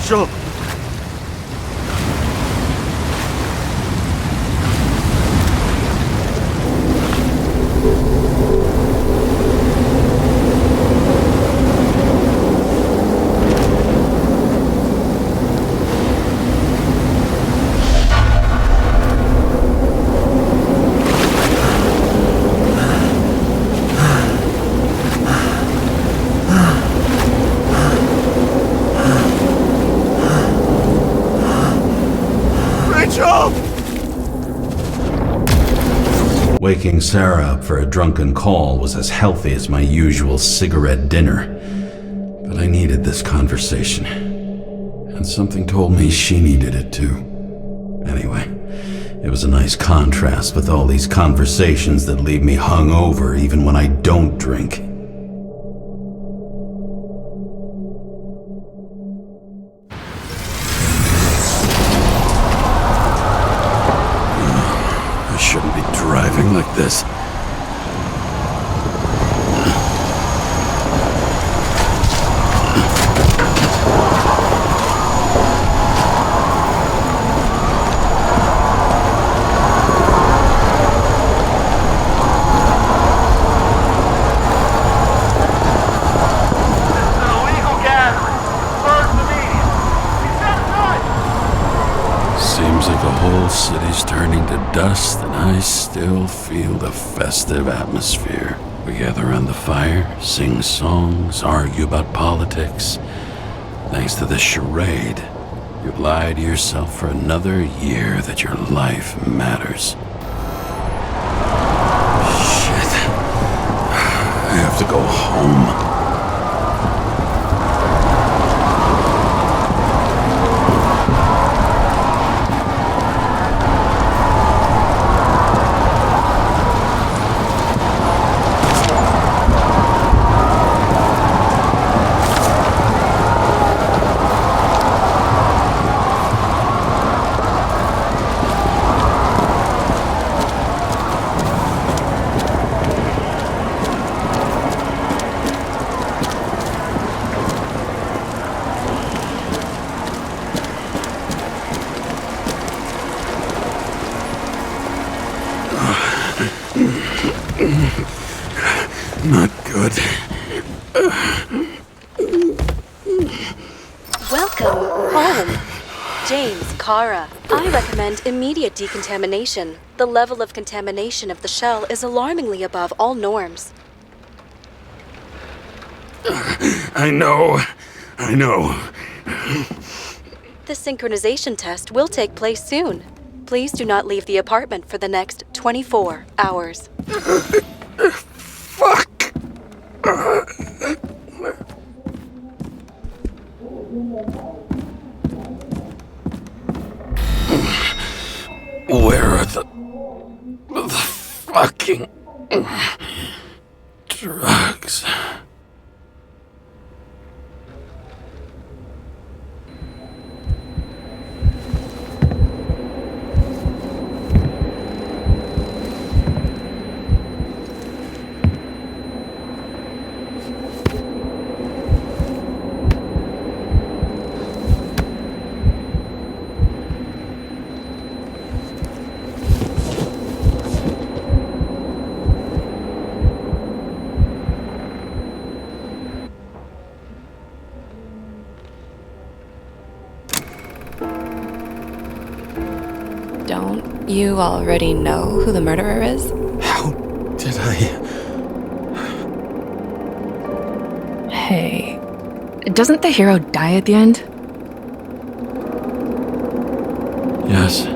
Rachel! Waking Sarah up for a drunken call was as healthy as my usual cigarette dinner. But I needed this conversation. And something told me she needed it too. Anyway, it was a nice contrast with all these conversations that leave me hungover even when I don't drink. I shouldn't be driving like this. City's turning to dust, and I still feel the festive atmosphere. We gather around the fire, sing songs, argue about politics. Thanks to this charade, you've lied to yourself for another year that your life matters. Shit. I have to go home. Not good. Welcome home. James, Kara. I recommend immediate decontamination. The level of contamination of the shell is alarmingly above all norms. I know. The synchronization test will take place soon. Please do not leave the apartment for the next 24 hours. Fuck! Where are the fucking drugs? Don't you already know who the murderer is? How did I... Hey, doesn't the hero die at the end? Yes.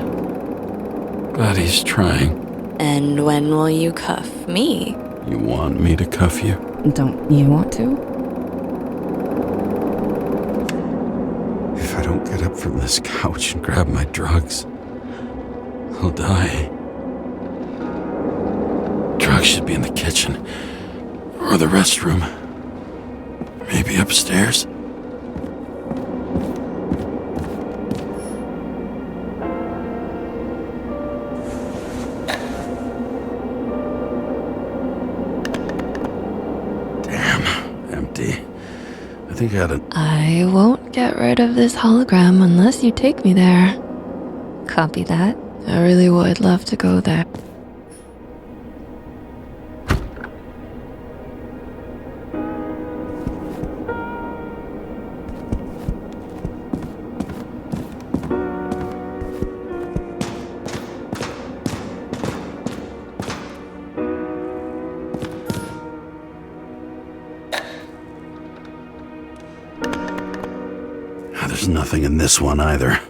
But he's trying. And when will you cuff me? You want me to cuff you? Don't you want to? If I don't get up from this couch and grab my drugs, I'll die. Drugs should be in the kitchen. Or the restroom. Maybe upstairs. Damn, empty. I think think I had a... I won't get rid of this hologram unless you take me there. Copy that. I really would love to go there. There's nothing in this one either.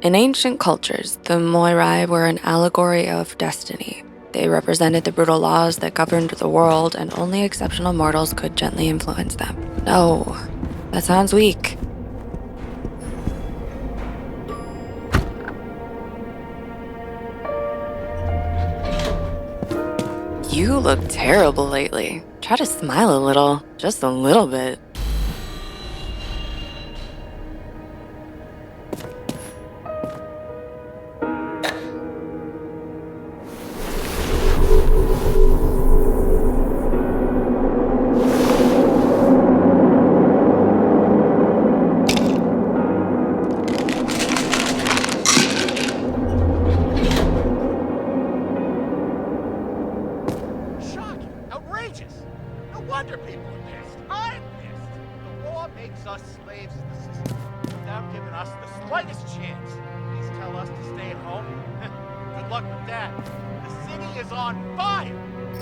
In ancient cultures, the Moirai were an allegory of destiny. They represented the brutal laws that governed the world, and only exceptional mortals could gently influence them. No, that sounds weak. You look terrible lately. Try to smile a little, just a little bit.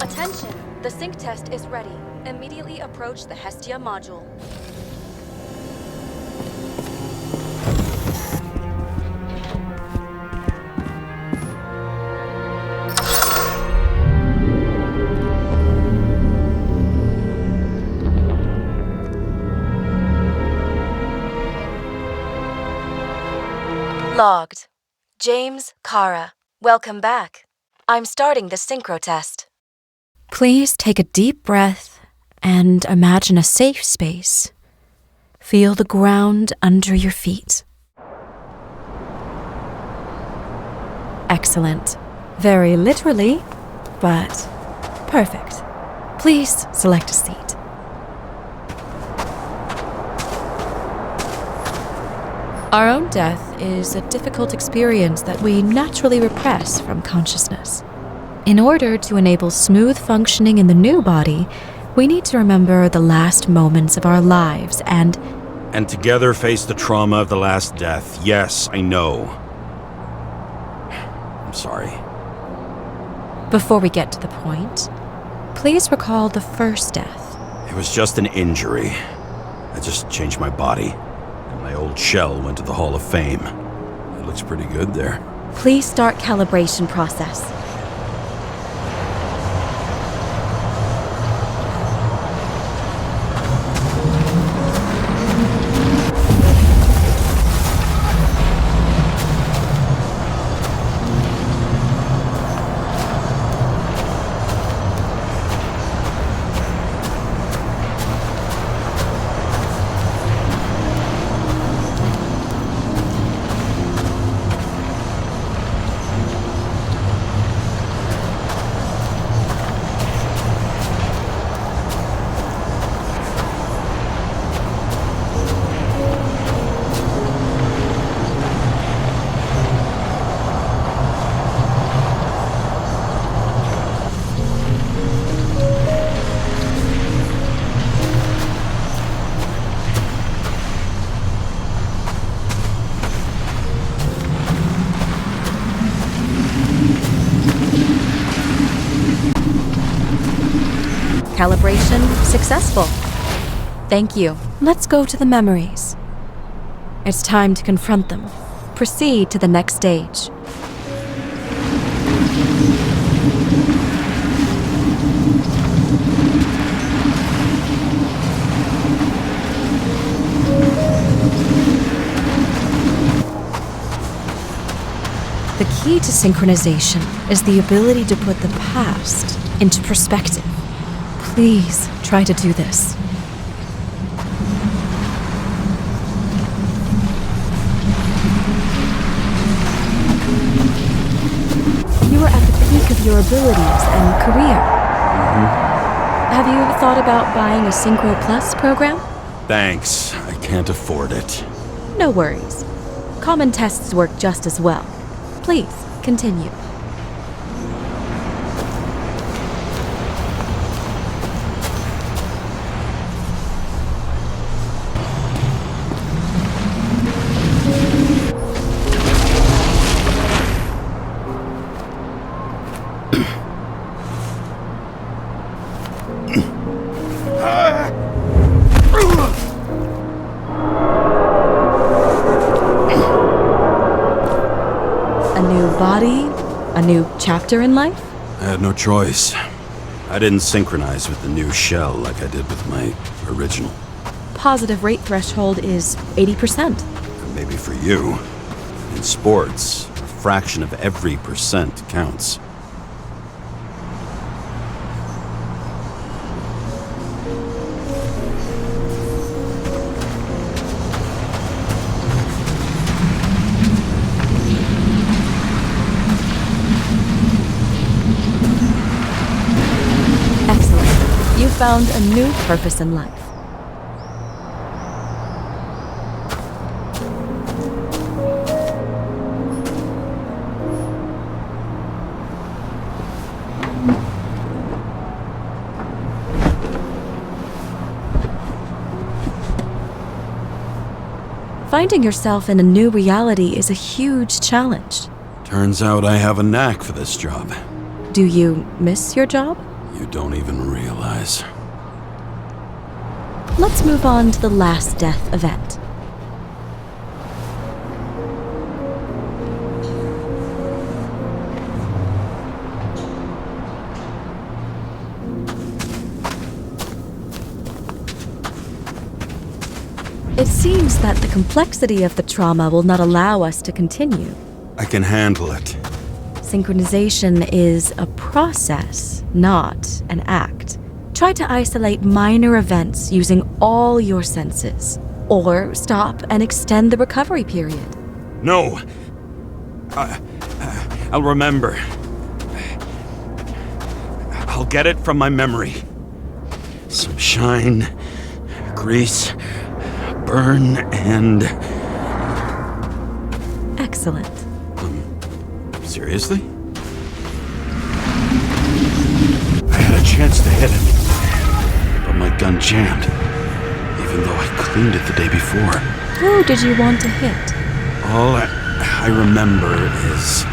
Attention! The sync test is ready. Immediately approach the Hestia module. Logged. James, Kara, welcome back. I'm starting the synchro test. Please take a deep breath and imagine a safe space. Feel the ground under your feet. Excellent. Very literally, but perfect. Please select a seat. Our own death is a difficult experience that we naturally repress from consciousness. In order to enable smooth functioning in the new body, we need to remember the last moments of our lives and together face the trauma of the last death. Yes, I know. I'm sorry. Before we get to the point, please recall the first death. It was just an injury. I just changed my body, and my old shell went to the Hall of Fame. It looks pretty good there. Please start calibration process. Calibration successful. Thank you. Let's go to the memories. It's time to confront them. Proceed to the next stage. The key to synchronization is the ability to put the past into perspective. Please try to do this. You are at the peak of your abilities and career. Have you thought about buying a Synchro Plus program? Thanks. I can't afford it. No worries. Common tests work just as well. Please, continue. A new chapter in life? I had no choice. I didn't synchronize with the new shell like I did with my original. Positive rate threshold is 80%. And maybe for you. In sports, a fraction of every percent counts. You found a new purpose in life. Finding yourself in a new reality is a huge challenge. Turns out I have a knack for this job. Do you miss your job? You don't even realize. Let's move on to the last death event. It seems that the complexity of the trauma will not allow us to continue. I can handle it. Synchronization is a process, not an act. Try to isolate minor events using all your senses, or stop and extend the recovery period. No! I'll remember. I'll get it from my memory. Some shine, grease, burn, and... Excellent. Seriously? I had a chance to hit him, but my gun jammed, even though I cleaned it the day before. Who did you want to hit? All I remember is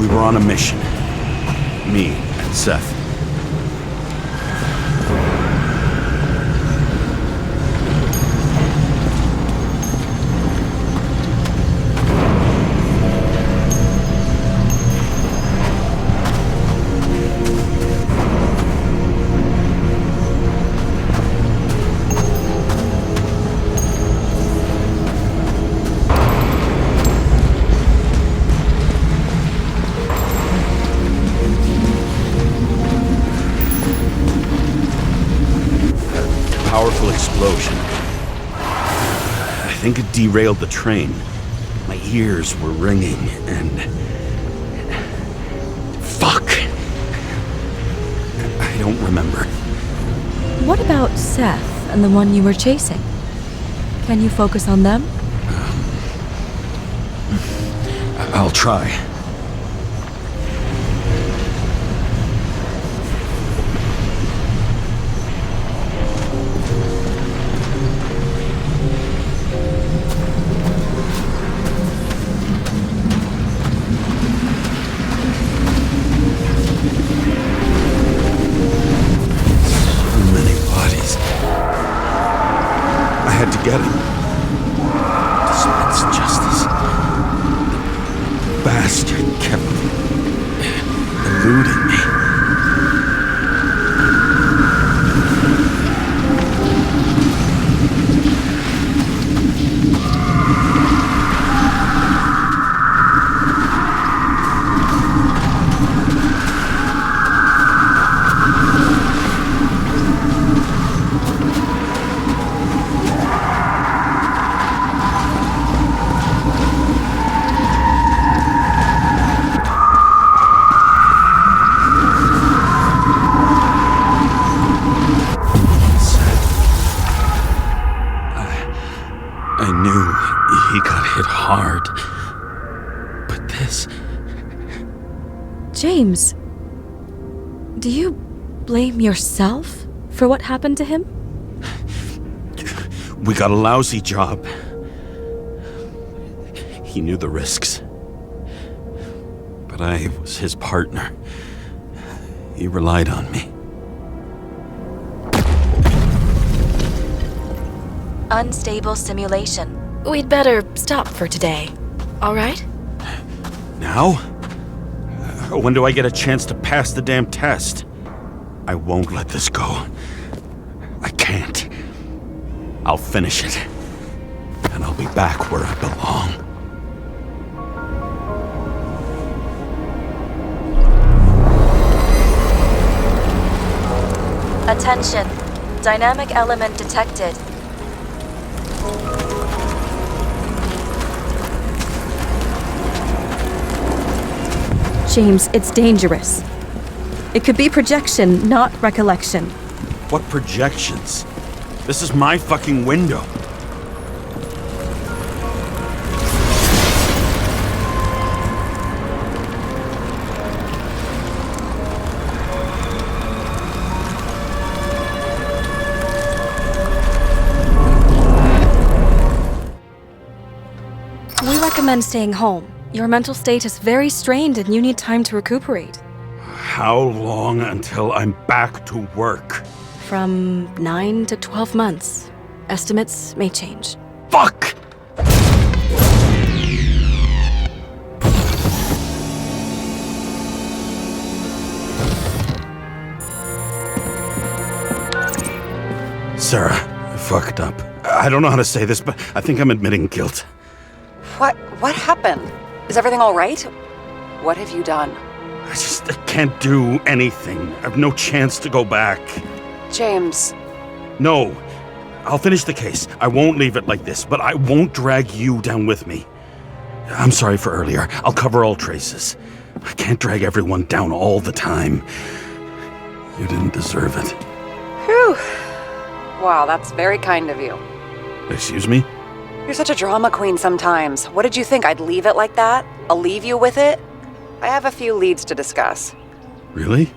we were on a mission. Me and Seth. Powerful explosion. I think it derailed the train. My ears were ringing and... Fuck! I don't remember. What about Seth and the one you were chasing? Can you focus on them? I'll try. Get him. Dispense justice. The bastard kept eluding me. James, do you blame yourself for what happened to him? We got a lousy job. He knew the risks. But I was his partner. He relied on me. Unstable simulation. We'd better stop for today, all right? Now? When do I get a chance to pass the damn test? I won't let this go. I can't. I'll finish it. And I'll be back where I belong. Attention. Dynamic element detected. James, it's dangerous. It could be projection, not recollection. What projections? This is my fucking window. We recommend staying home. Your mental state is very strained and you need time to recuperate. How long until I'm back to work? From 9 to 12 months. Estimates may change. Fuck! Sarah, I fucked up. I don't know how to say this, but I think I'm admitting guilt. What happened? Is everything all right? What have you done? I can't do anything. I have no chance to go back. James. No. I'll finish the case. I won't leave it like this, but I won't drag you down with me. I'm sorry for earlier. I'll cover all traces. I can't drag everyone down all the time. You didn't deserve it. Whew. Wow, that's very kind of you. Excuse me? You're such a drama queen sometimes. What did you think, I'd leave it like that? I'll leave you with it? I have a few leads to discuss. Really?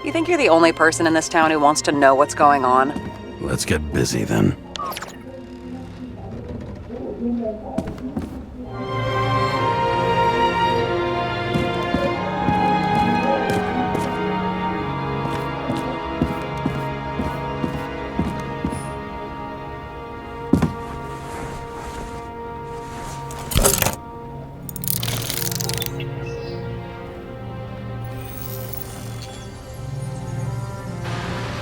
You think you're the only person in this town who wants to know what's going on? Let's get busy then.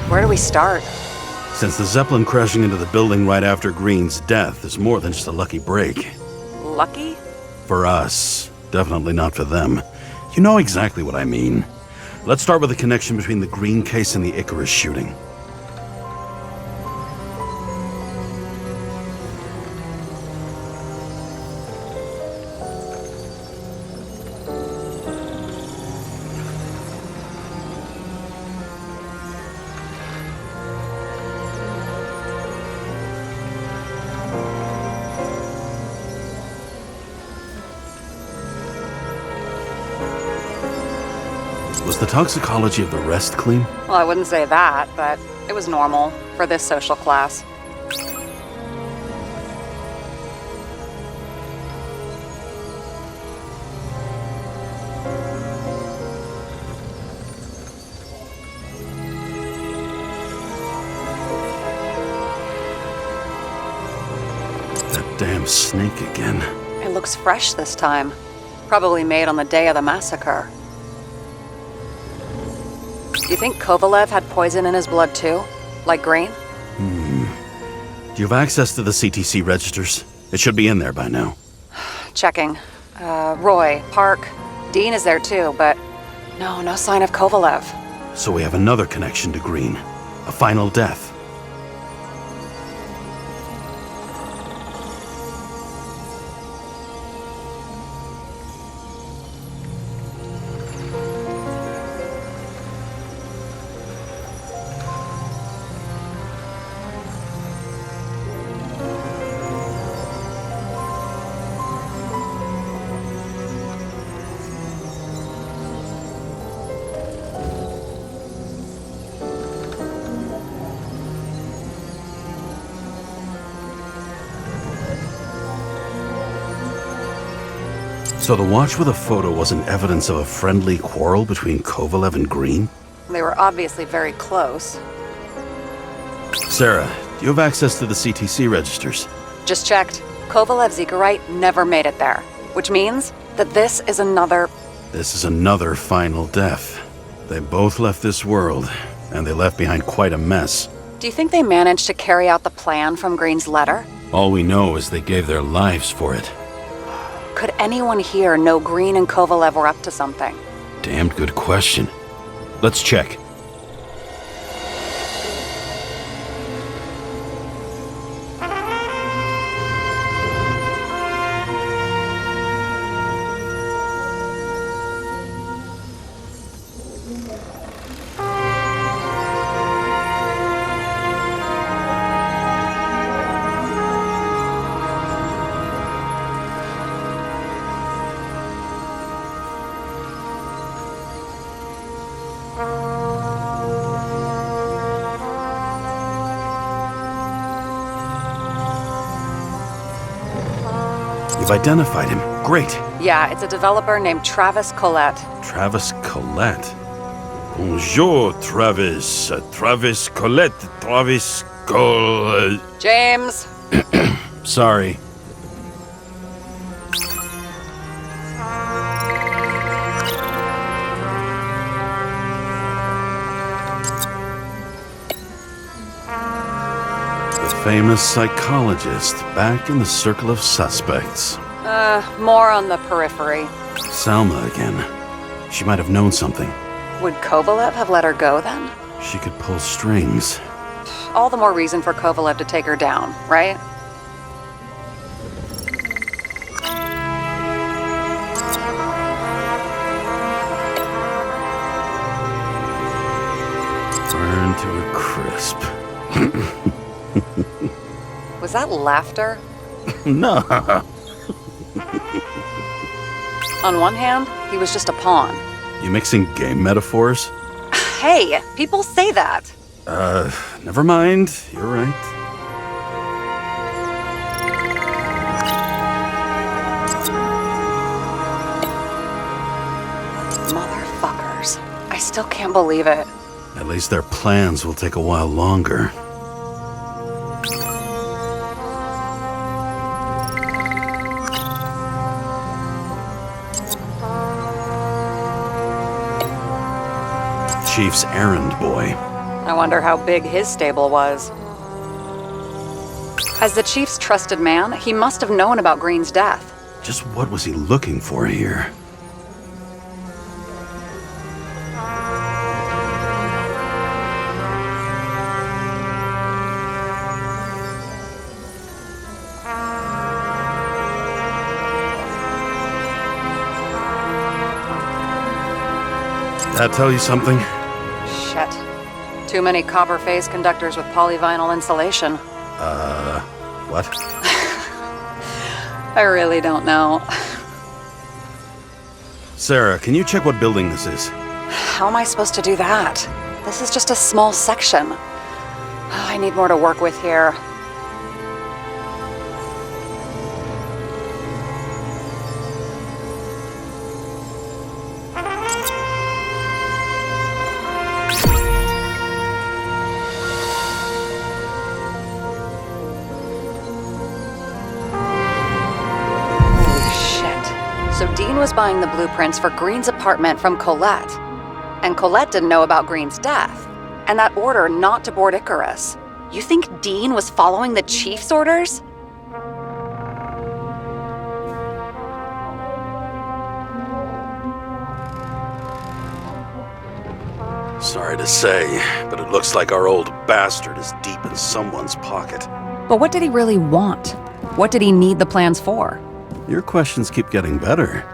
Where do we start? Since the Zeppelin crashing into the building right after Green's death is more than just a lucky break. Lucky? For us. Definitely not for them. You know exactly what I mean. Let's start with the connection between the Green case and the Icarus shooting. Was the toxicology of the rest clean? Well, I wouldn't say that, but it was normal for this social class. That damn snake again. It looks fresh this time. Probably made on the day of the massacre. You think Kovalev had poison in his blood too? Like Green? Do you have access to the CTC registers? It should be in there by now. Checking. Roy, Park, Dean is there too, but no sign of Kovalev. So we have another connection to Green. A final death. So the watch with a photo wasn't evidence of a friendly quarrel between Kovalev and Green? They were obviously very close. Sarah, do you have access to the CTC registers? Just checked. Kovalev's Zekarite never made it there, which means that this is another final death. They both left this world, and they left behind quite a mess. Do you think they managed to carry out the plan from Green's letter? All we know is they gave their lives for it. Could anyone here know Green and Kovalev were up to something? Damned good question. Let's check. You've identified him. Great. Yeah, it's a developer named Travis Collette. Travis Collette. Bonjour, Travis. Travis Collette. Travis James! Sorry. Famous psychologist, back in the circle of suspects. More on the periphery. Salma again. She might have known something. Would Kovalev have let her go then? She could pull strings. All the more reason for Kovalev to take her down, right? Burn to a crisp. Was that laughter? No. On one hand, he was just a pawn. You mixing game metaphors? Hey, people say that. Never mind. You're right. Motherfuckers. I still can't believe it. At least their plans will take a while longer. Chief's errand boy. I wonder how big his stable was. As the Chief's trusted man, he must have known about Green's death. Just what was he looking for here? That tell you something? Shit. Too many copper phase conductors with polyvinyl insulation. What? I really don't know. Sarah, can you check what building this is? How am I supposed to do that? This is just a small section. I need more to work with here. So Dean was buying the blueprints for Green's apartment from Collette. And Collette didn't know about Green's death. And that order not to board Icarus. You think Dean was following the Chief's orders? Sorry to say, but it looks like our old bastard is deep in someone's pocket. But what did he really want? What did he need the plans for? Your questions keep getting better.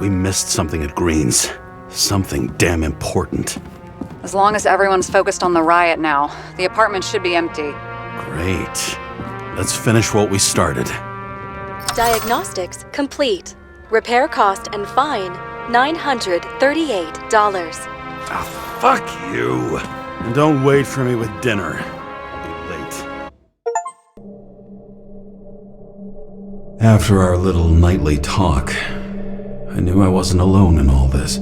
We missed something at Green's. Something damn important. As long as everyone's focused on the riot now, the apartment should be empty. Great. Let's finish what we started. Diagnostics complete. Repair cost and fine $938. Ah, fuck you. And don't wait for me with dinner. I'll be late. After our little nightly talk, I knew I wasn't alone in all this.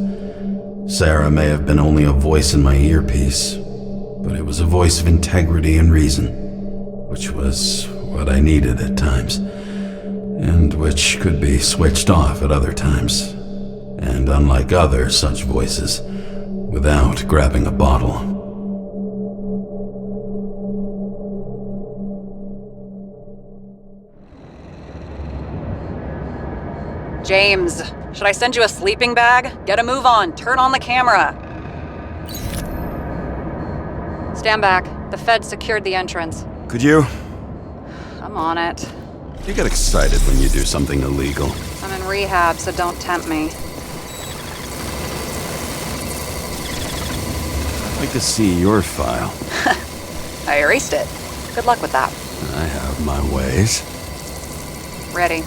Sarah may have been only a voice in my earpiece, but it was a voice of integrity and reason, which was what I needed at times, and which could be switched off at other times, and unlike other such voices, without grabbing a bottle. James, should I send you a sleeping bag? Get a move on. Turn on the camera. Stand back. The Fed secured the entrance. Could you? I'm on it. You get excited when you do something illegal. I'm in rehab, so don't tempt me. I'd like to see your file. I erased it. Good luck with that. I have my ways. Ready.